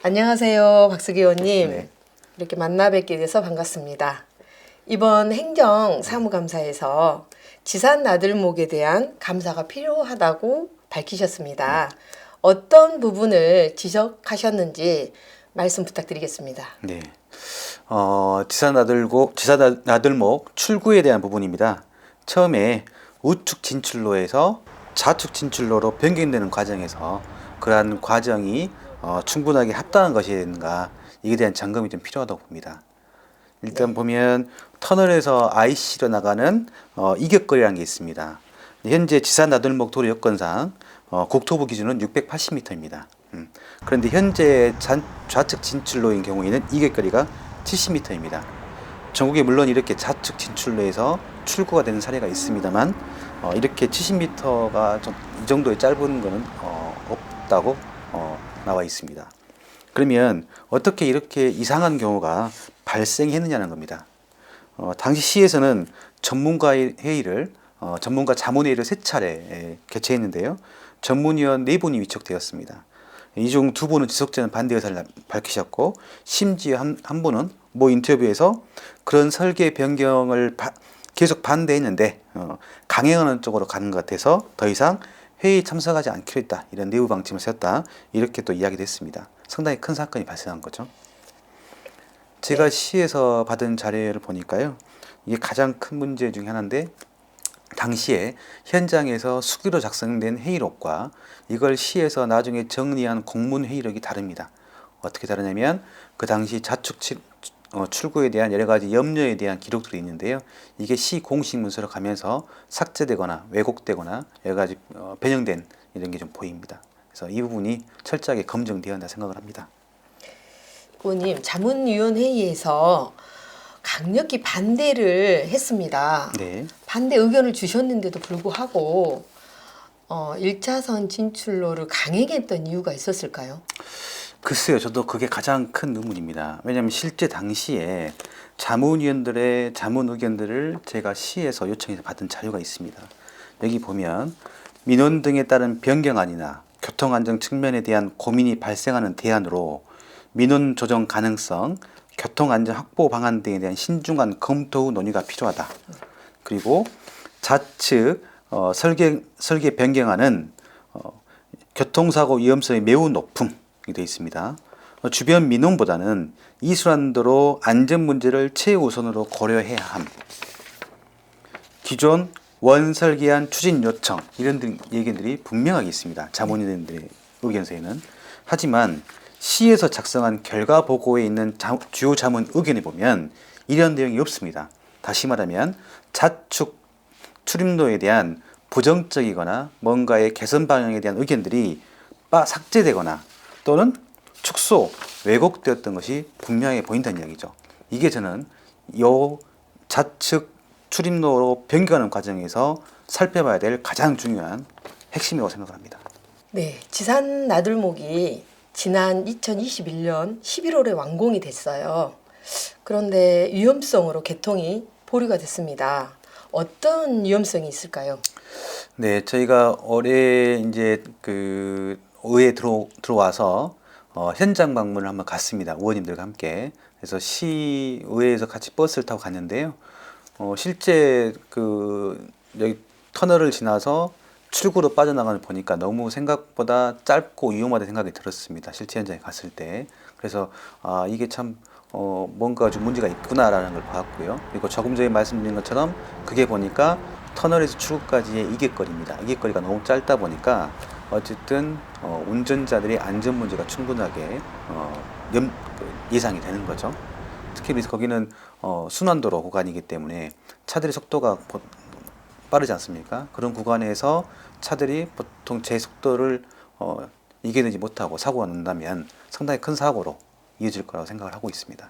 안녕하세요, 박수기 의원님. 네. 이렇게 만나 뵙게 돼서 반갑습니다. 이번 행정사무감사에서 지산 나들목에 대한 감사가 필요하다고 밝히셨습니다. 어떤 부분을 지적하셨는지 말씀 부탁드리겠습니다. 네. 지산나들목 출구에 대한 부분입니다. 처음에 우측 진출로에서 좌측 진출로로 변경되는 과정에서 그러한 과정이 충분하게 합당한 것인가, 이에 대한 점검이 좀 필요하다고 봅니다. 일단 보면 터널에서 IC로 나가는 이격거리라는 게 있습니다. 현재 지산나들목 도로 여건상 국토부 기준은 680m입니다. 그런데 현재 좌측 진출로인 경우에는 이격거리가 70m입니다. 전국에 물론 이렇게 좌측 진출로에서 출구가 되는 사례가 있습니다만 이렇게 70m가 좀 이 정도의 짧은 거는 없다고 나와 있습니다. 그러면 어떻게 이렇게 이상한 경우가 발생했느냐는 겁니다. 당시 시에서는 전문가 자문회의를 3차례 개최했는데요. 전문위원 4분이 위촉되었습니다. 이 중 2분은 지속적인 반대 의사를 밝히셨고, 심지어 한 분은 모 인터뷰에서 그런 설계 변경을 계속 반대했는데 강행하는 쪽으로 가는 것 같아서 더 이상 회의에 참석하지 않기로 했다, 이런 내부 방침을 세웠다, 이렇게 또 이야기를 했습니다. 상당히 큰 사건이 발생한 거죠. 제가 시에서 받은 자료를 보니까요, 이게 가장 큰 문제 중에 하나인데, 당시에 현장에서 수기로 작성된 회의록과 이걸 시에서 나중에 정리한 공문 회의록이 다릅니다. 어떻게 다르냐면, 그 당시 좌측 출구에 대한 여러 가지 염려에 대한 기록들이 있는데요. 이게 시 공식 문서로 가면서 삭제되거나 왜곡되거나 여러 가지 변형된 이런 게 좀 보입니다. 그래서 이 부분이 철저하게 검증되어야 한다 생각을 합니다. 의원님, 자문위원회의에서 강력히 반대를 했습니다. 네. 반대 의견을 주셨는데도 불구하고 1차선 진출로를 강행했던 이유가 있었을까요? 글쎄요, 저도 그게 가장 큰 의문입니다. 왜냐하면 실제 당시에 자문위원들의 자문 의견들을 제가 시에서 요청해서 받은 자료가 있습니다. 여기 보면 민원 등에 따른 변경안이나 교통안전 측면에 대한 고민이 발생하는 대안으로 민원 조정 가능성, 교통안전 확보 방안 등에 대한 신중한 검토 후 논의가 필요하다. 그리고 좌측 설계 변경안은 교통사고 위험성이 매우 높음 되어 있습니다. 주변 민원보다는 이수란도로 안전 문제를 최우선으로 고려해야 함. 기존 원설계안 추진 요청, 이런 등 얘기들이 분명하게 있습니다. 자문위원들의 의견서에는. 하지만 시에서 작성한 결과 보고에 있는 주요 자문 의견에 보면 이런 내용이 없습니다. 다시 말하면 좌측 출입로에 대한 부정적이거나 뭔가의 개선 방향에 대한 의견들이 삭제되거나 또는 축소, 왜곡되었던 것이 분명하게 보인다는 이야기죠. 이게 저는 이 좌측 출입로로 변경하는 과정에서 살펴봐야 될 가장 중요한 핵심이라고 생각합니다. 네, 지산 나들목이 지난 2021년 11월에 완공이 됐어요. 그런데 위험성으로 개통이 보류가 됐습니다. 어떤 위험성이 있을까요? 네, 저희가 올해 이제 그 의회에 들어와서 현장 방문을 한번 갔습니다. 의원님들과 함께. 그래서 시의회에서 같이 버스를 타고 갔는데요. 실제 여기 터널을 지나서 출구로 빠져나가는 보니까 너무 생각보다 짧고 위험하다는 생각이 들었습니다. 실제 현장에 갔을 때. 그래서 이게 참 뭔가 좀 문제가 있구나라는 걸 봤고요. 그리고 조금 전에 말씀드린 것처럼 그게 보니까 터널에서 출구까지의 이객거리입니다. 이객거리가 너무 짧다 보니까 어쨌든 운전자들의 안전 문제가 충분하게 예상이 되는 거죠. 특히 그래서 거기는 순환도로 구간이기 때문에 차들의 속도가 빠르지 않습니까? 그런 구간에서 차들이 보통 제 속도를 이겨내지 못하고 사고가 난다면 상당히 큰 사고로 이어질 거라고 생각을 하고 있습니다.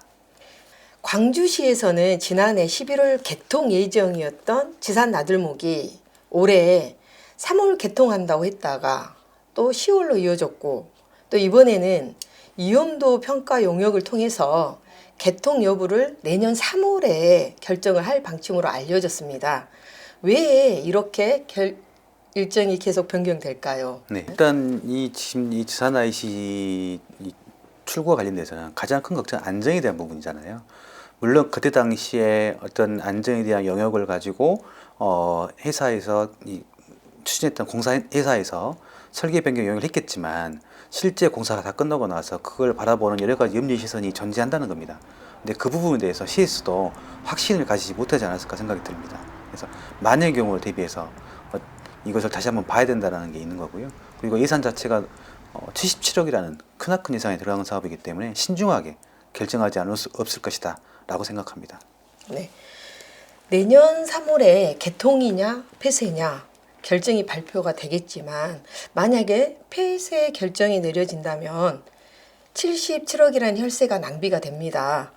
광주시에서는 지난해 11월 개통 예정이었던 지산 나들목이 올해 3월 개통한다고 했다가 또 10월로 이어졌고, 또 이번에는 위험도 평가 용역을 통해서 개통 여부를 내년 3월에 결정을 할 방침으로 알려졌습니다. 왜 이렇게 일정이 계속 변경될까요? 네, 일단 지산 IC 출구와 관련돼서는 가장 큰 걱정은 안정에 대한 부분이잖아요. 물론 그때 당시에 어떤 안정에 대한 영역을 가지고 회사에서 추진했던 공사 회사에서 설계 변경 영역을 했겠지만 실제 공사가 다 끝나고 나서 그걸 바라보는 여러 가지 염려 시선이 존재한다는 겁니다. 근데 그 부분에 대해서 CS 도 확신을 가지지 못하지 않았을까 생각이 듭니다. 그래서 만약의 경우를 대비해서 이것을 다시 한번 봐야 된다는 게 있는 거고요. 그리고 예산 자체가 77억이라는 크나큰 예산이 들어간 사업이기 때문에 신중하게 결정하지 않을 수 없을 것이다 라고 생각합니다. 네. 내년 3월에 개통이냐 폐쇄냐 결정이 발표가 되겠지만 만약에 폐쇄 결정이 내려진다면 77억이라는 혈세가 낭비가 됩니다.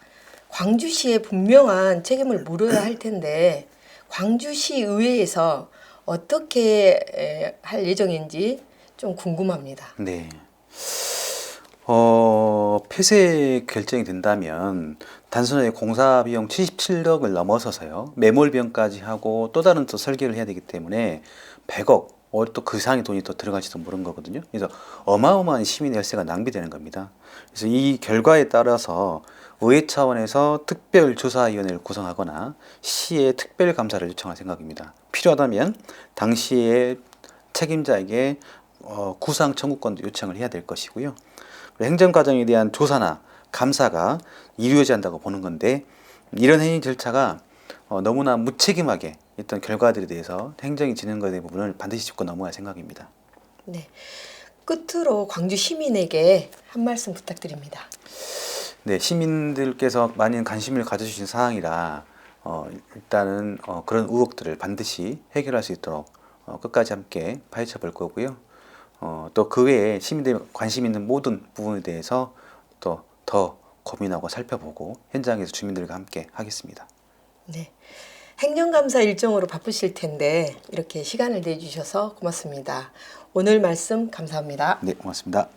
광주시에 분명한 책임을 물어야 할 텐데 광주시 의회에서 어떻게 할 예정인지 좀 궁금합니다. 네. 폐쇄 결정이 된다면 단순하게 공사 비용 77억을 넘어서서요. 매몰 비용까지 하고 또 다른 또 설계를 해야 되기 때문에 100억 또 그 이상의 돈이 또 들어갈지도 모르는 거거든요. 그래서 어마어마한 시민의 혈세가 낭비되는 겁니다. 그래서 이 결과에 따라서 의회 차원에서 특별조사위원회를 구성하거나 시에 특별감사를 요청할 생각입니다. 필요하다면 당시의 책임자에게 구상 청구권도 요청을 해야 될 것이고요. 행정과정에 대한 조사나 감사가 이루어져야 한다고 보는 건데 이런 행위 절차가 너무나 무책임하게 있던 결과들에 대해서 행정이 진행된 부분을 반드시 짚고 넘어야 생각입니다. 네. 끝으로 광주 시민에게 한 말씀 부탁드립니다. 네, 시민들께서 많은 관심을 가져주신 사항이라 일단은 그런 의혹들을 반드시 해결할 수 있도록 끝까지 함께 파헤쳐 볼 거고요. 또 그 외에 시민들이 관심 있는 모든 부분에 대해서 또 더 고민하고 살펴보고 현장에서 주민들과 함께 하겠습니다. 네. 행정감사 일정으로 바쁘실 텐데 이렇게 시간을 내주셔서 고맙습니다. 오늘 말씀 감사합니다. 네, 고맙습니다.